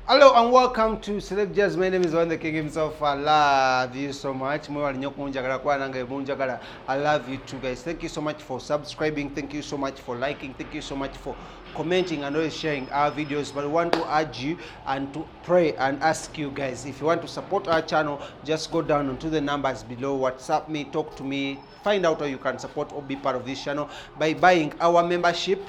Hello and welcome to Celeb Jazz. My name is One the King himself. I love you so much. I love you too, guys. Thank you so much for subscribing. Thank you so much for liking. Thank you so much for commenting and always sharing our videos. But we want to urge you and to pray and ask you guys, if you want to support our channel, just go down onto the numbers below. WhatsApp me, talk to me, find out how you can support or be part of this channel by buying our membership.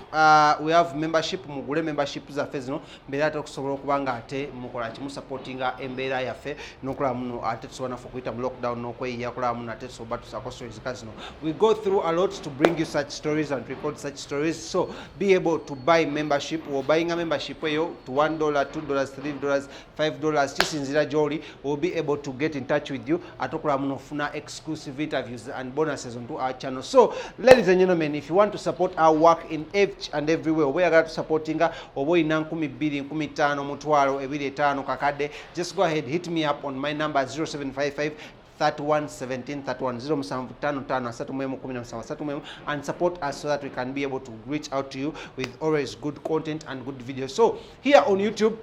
We have membership, mugule membership za fezino mbera tokusobola okubanga ate mukola kimu supportinga embeera yaffe nokola muno ate tusobola nafu kuyita mu lockdown nokweyiya kola muno ate tusobola tusako stories kazino. We go through a lot to bring you such stories and record such stories, so be able to buy membership. Or buying a membership eyo to $1, $2, $3, $5 kisinzira gyoli, we'll be able to get in touch with you atokola muno funa exclusive interviews and bonuses onto our channel. So ladies and gentlemen, if you want to support our work in each and every way, we are going to supportinga obo ina 12 15 mutwalo 25 kakade, just go ahead, hit me up on my number 0755 3117 31 and support us so that we can be able to reach out to you with always good content and good videos. So here on YouTube,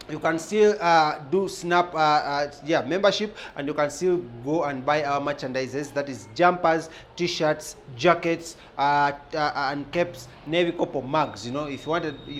you can still do snap membership, and you can still go and buy our merchandises, that is jumpers, t-shirts, jackets, and caps, navy couple mugs. You know, if you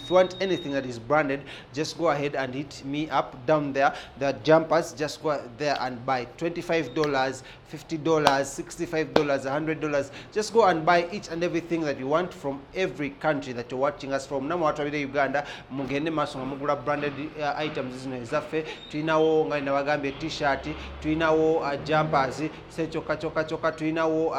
want anything that is branded, just go ahead and hit me up down there. The jumpers, just go there and buy $25, $50, $65, $100. Just go and buy each and everything that you want from every country that you're watching us from. Namu watu wabide Uganda mugende maso mugula branded items zino ezaffe. Tuinawo nga nabagambye t-shirt, tuinawo jumpers, sechoka tuinawo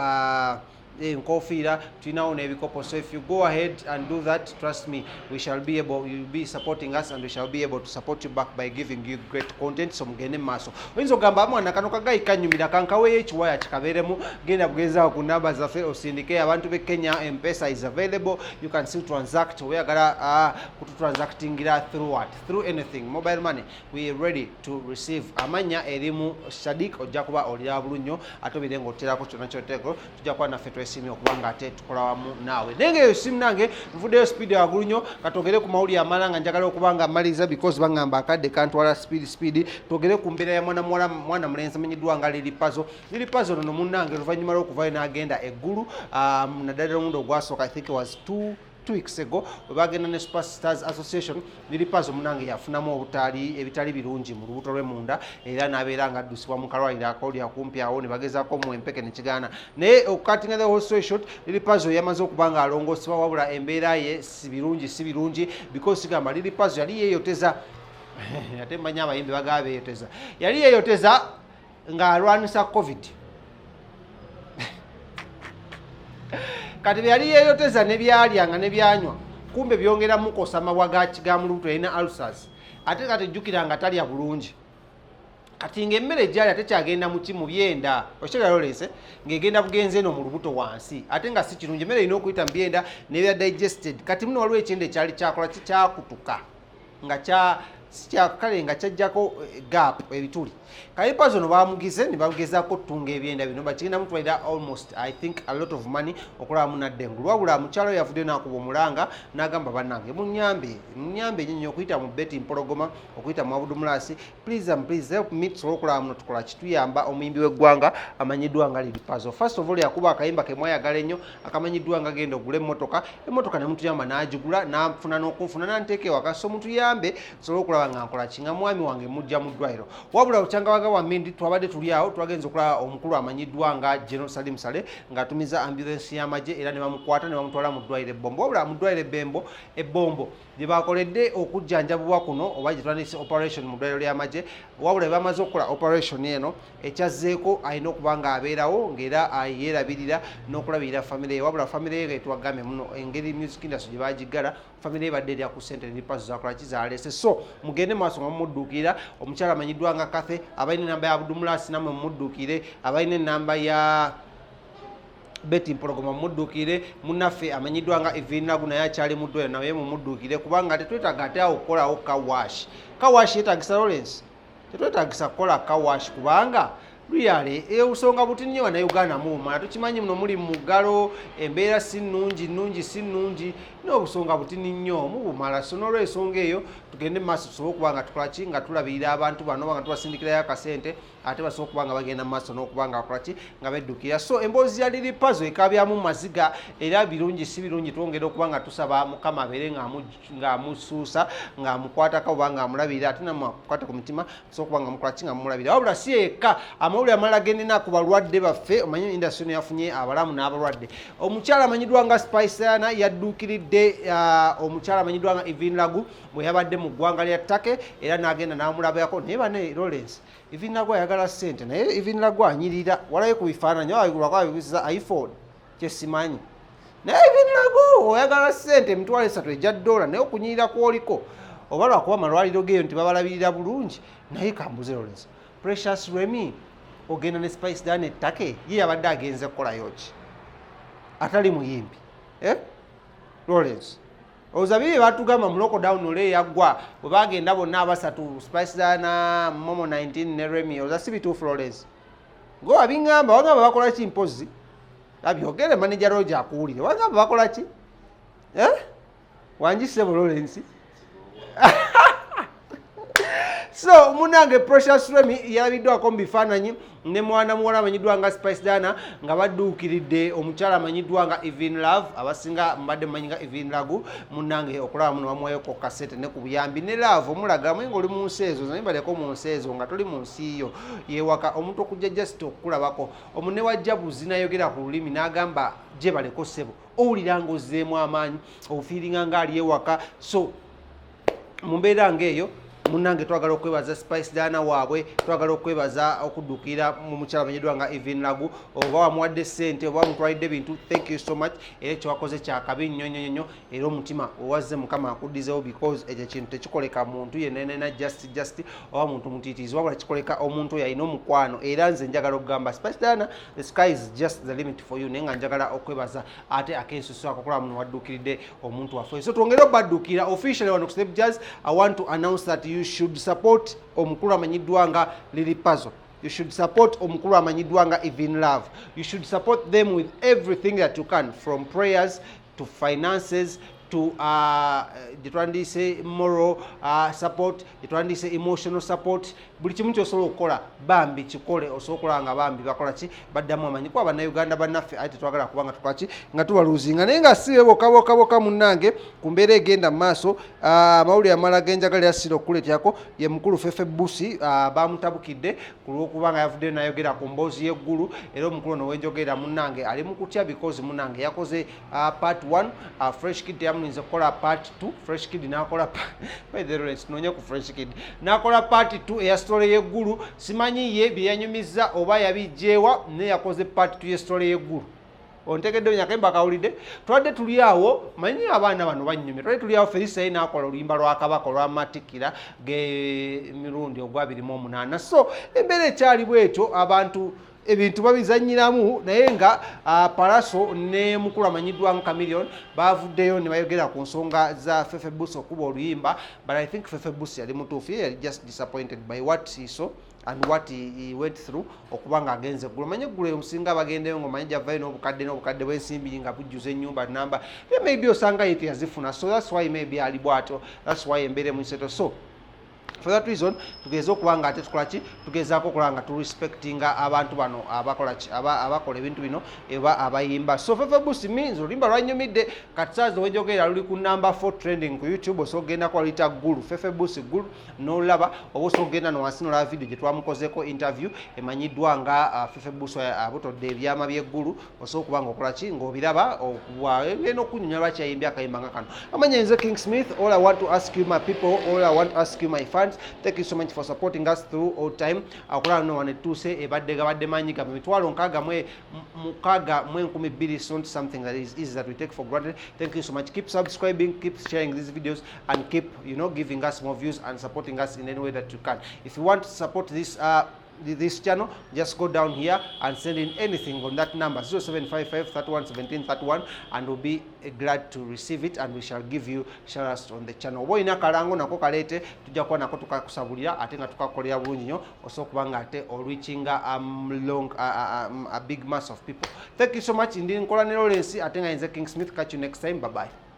nkofira, tuinawo nebikopo. So if you go ahead and do that, trust me, you'll be supporting us, and we shall be able to support you back by giving you great content. So mugende maso oyinza ogamba mwana kano kagayi kanyumira kankaweyo ekiwaya kikabeeremu, genda kugeza ku namba zaffe osindike abantu be Kenya. M-Pesa is available. You can still transact oyagala kututransactingira through anything mobile money. We are ready to receive. Amanya erimu Sadiq ojja kuba olira bulunyo ate birengo oterako kyonna kyoteko tujja kuba naffe twesiimye okubanga ate tukola wamu naawe. Naye nga esimu nange nvuddeyo speed ya bulunyo katogere ku mawuli amala nga njagala okubanga maliza because bangamba akadde kantwala speed. Togere ku mbeera ya mwana mulenzi amanyiddwa nga Lily Puzzle no munnange oluvannyuma lw'okuvayo n'agenda eggulu naddala omundi ogwasooka, I think it was 2 weeks ago, we bagenda ne Superstars Association. Lily Puzzle munange yafunamu ebitali birungi mu lubuto lw'emunda, era n'abeera nga addusibwa mu kalwaliro akoli akumpi awo ne bagezaako mu empeke ne kigaana. Naye okukatinga the whole story short, Lily Puzzle yamaze okuba nga alongoosebwa, wabula embeera ye si birungi because sigamba Lily Puzzle yali yeeyoteza ate mmanyi abayimbi bagaba beeyoteza, yali yeeyoteza ng'alwanisa COVID. Kati byali yeeyoteza ne byalyanga ne byanywa, kumbe byongera mukosa amabwa ga mu lubuto, yalina ulcers. Ate kati jjukira nga talya bulungi, kati ng'emmere gyali ate kyagenda mu byenda okyera lolese ng'egenda bugenze eno mu lubuto wansi, ate nga si kirungi. Emmere erina okuyita mu byenda nebya digested. Kati muno waliwo ekyenda ekyali kyakola kikyakutuka nga kale nga kyajjako gap ebituli. Lily Puzzle no bamugize ne bagezaako tunga ebyenda bino, bakigenda mutwalira almost I think a lot of money okulaba munadde engulu. Wabula mukyalo yavudde n'akuba omulanga n'agamba bannange munyambe nnyo okuyita mu Betty Mpologoma, okuyita mu Abudumulasi, please help me tusobole okulaba muno tukola kituyamba omuyimbi w'eggwanga amanyiddwa nga Lily Puzzle. First of all yakuba akayimba ke mwayagala ennyo akamanyiddwa nga genda ogula emmotoka ne mutuyamba n'agigula n'afuna n'okunfuna n'anteeka ewaka. So mutuyambe tusobole okulaba nga nkola kinga mwami wange mujja mu ddwaliro. Wabula Changawaga wa Mindi twabadde tuli awo twagenze okulaba omukulu amanyiddwa nga General Salim Saleh ng'atumiza ambulance y'amagye era ne bamukwata ne bamutwala mu ddwaliro Ebbombo. Wabula mu ddwaliro Ebbombo gye bakoledde okujjanjabibwa kuno oba gye twandise operation mu ddwaliro ly'amagye, wabula bwe bamaze okukola operation eno ekyazzeeko alina okuba ng'abeerawo ng'era yeerabirira n'okulabirira famire ye. Wabula famire ye getwagambye muno engeri music industry gye bagiggala, famire ye badde erya ku ssente Lily Puzzle zakola kizaalese. So mugende maaso nga mumudduukira. Omukyala amanyiddwa nga Kathe, abalina enamba ya Abudumulasi namwe mumudduukire, abalina enamba ya Betty Mpologoma mumudduukire, munnaffe amanyiddwa nga Evin Nagu naye akyali mu ddwaliro naye mumudduukire, kubanga tetwetaaga ate awo okukolawo kawashi yeetagisa Lawrence, tetwetagisa kukola kawashi kubanga really usonga buti nnyo Bannayuganda muumala tukimanyi muno muli muggalo embeera si nnungi si nnungi n'obusonga butini nnyo mubumala so n'olw'ensonga eyo tugende mu maaso tusobole okuba nga tukola ki nga tulabirira abantu bano nga tubasindikirayo akasente ate basobola okuba nga bagenda mu maaso n'okuba nga bakola ki nga beddukira so emboozi ya Lily Puzzle ekabyamu maziga era birungi si birungi twongera okuba nga tusaba Mukama abeere ng'amusuusa ng'amukwatako oba ng'amulabirira ate namukwata ku mutima tusobola okuba nga mukola ki nga mumulabirira wabula si yekka amawulire amalala genina ku balwadde baffe omanyi industry no yafunye abalamu n'abalwadde omukyala amanyiddwa nga Spice Diana yadduukiridde omukyala amanyiddwa nga Ivin Lagu bwe yabadde mu ggwanga lya Take era n'agenda n'amulabirako naye bane Lawrence Ivin Lagu ayagala ssente naye Ivin Lagu anyirira walayo ku bifaananyi abigulako abigusiza iPhone kyesimanyi naye Ivin Lagu oyagala ssente emitwalo 3 ejja $, naye okunyirira kwoliko oba lwakuba amalwaliro geeyo nti babalabirira bulungi naye kambuze Lawrence Precious Remy ogenda ne Spice Diana ettake ye yabadde agenze kukolayo ki atali muyimbi Lawrence ozabiri batugamba mu lockdown ole yaggwa bwe bagenda bonna abasatu Spice Diana Momo 19 ne Remy oza si bituufu Lawrence ngo abingamba wagamba bakola ki mpozi abyogere manager Roger akuwulire wagamba bakola ki wanjise mu Lawrence so munange Precious Remy yalabiddwako mu bifaananyi ne mwana muwala amanyiddwa nga Spice Diana nga badduukiridde omukyala amanyiddwa nga Ivin Love abasinga mbadde mumanyi nga Ivin Lagu munange okulaba muno bamuwayoko kasete ne ku buyambi ne Love omulaga mwenga oli mu nsi ezo naye baleko mu nsi ezo nga toli mu nsi yo yewaka omuntu okujja just okulabako omune wa Jabuzi nayogera ku lulimi n'agamba gye baleko ssebo owulira ng'ozzeemu amaanyi obufiiringa ng'ali ewaka so mu mbeera ng'eyo munange twagala okwebaza Spice Diana waabwe twagala okwebaza okuddukira mu mukyala amanyiddwa nga Ivin Lagu oba wamuwadde ssente oba mutwalidde bintu thank you so much era kyewakoze kyakabi nnyo era omutima owazze Mukama akuddizewo because ekyo kintu tekikoleka muntu yenenena just oba muntu mutiitiizi wabula kikoleka omuntu oyo alina omukwano era nze njagala okugamba Spice Diana the sky is just the limit for you naye nga njagala okwebaza ate akensusu akakola muno wadduukiridde omuntu waffe so twongere okubadduukira officially wano ku Step Jazz I want to announce that you should support omukulu amanyiddwa nga Lily Puzzle. You should support omukulu amanyiddwa nga Ivin Love. You should support them with everything that you can, from prayers to finances to moral support, emotional support. Buli kimu kyosobola okukola bambi kikole osobola okukola nga bambi bakola ki baddamu amanyi kuba Bannayuganda bannaffe ate twagala kuba nga tukola ki nga tubaluuzinga naye nga si bokaboka munnange ku mbeera egenda mu maaso amawulire amala genjagalira sira okukuleetyako ye mukulu Fefe Busi bamutabukidde ku lw'okuba nga yavuddeyo n'ayogera ku mboozi y'eggulu era omukulu ono wenjogerera munnange ali mu kutya because munnange yakoze part 1 Fresh Kid yamulinze kukola part 2 Fresh Kid n'akola by the way tunoonya ku Fresh Kid n'akola part 2 eya story y'eggulu simanyi ye bye yanyumiza oba yabijeewa ne yakoze part 2 ye story y'eggulu ontegedde nyakemba kawulidde twadde tuli awo manyi abaana bano banyumye twadde tuli awo Felisa n'akola oluyimba lwa Kabaka olw'amatikira ge mirundi ogwa 28 so embeera ekyali bwetyo abantu ebintu babizanyiramu naye nga Palaso ne mukulu amanyiddwa nga Chameleon bavuddeyo ne bayogera ku nsonga za Fefe Busi okuba oluyimba but I think Fefe Busi yali mutuufu yali just disappointed by what he saw and what he went through okuba nga agenze eggulu manye eggulu omusinga bagendeyo ng'omanyi gyavayo n'obukadde bw'ensimbi nga bujjuza ennyumba namba maybe osanga ye teyazifuna so that's why maybe ali bw'atyo that's why embeera muiseto so for that reason tugeze okuba nga ate tukola ki tugezaako okulaba nga turespectinga abantu bano abakola ebintu bino eba abayimba so Fefe Busi means oluyimba lwanyumidde kati saazi wenjogerera luli ku number 4 trending ku YouTube osobola okugenda kwaluyita Gulu Fefe Busi Gulu n'olaba oba osobola okugenda nowansi n'olaba video gye twamukozeeko interview emanyiddwa nga Fefe Busi abutodde ebyama by'eggulu osobola okuba nga okola ki ng'obiraba ngenda okunyumya lwaki yayimbye akayimba nga kano amanya nze King Smith all I want to ask you my people all I want to ask you my fans thank you so much for supporting us through all time akulala no wanetuuse ebadde gabadde manyi ga mitwalo nkaga mwe 1200 sont something that is easy that we take for granted thank you so much keep subscribing keep sharing these videos and keep giving us more views and supporting us in any way that you can if you want to support this this channel, just go down here and send in anything on that number 0755 31 17 31, and we'll be glad to receive it, and we shall give you shoutouts on the channel. Oba ina kalango nako kalete tujja kuba nako tukakusabulira ate nga tukakolera bulungi nnyo osobola kubanga ate reachinga a big mass of people. Thank you so much. Ndi nkola ne Lawrence ate nga nze King Smith. Catch you next time. Bye bye.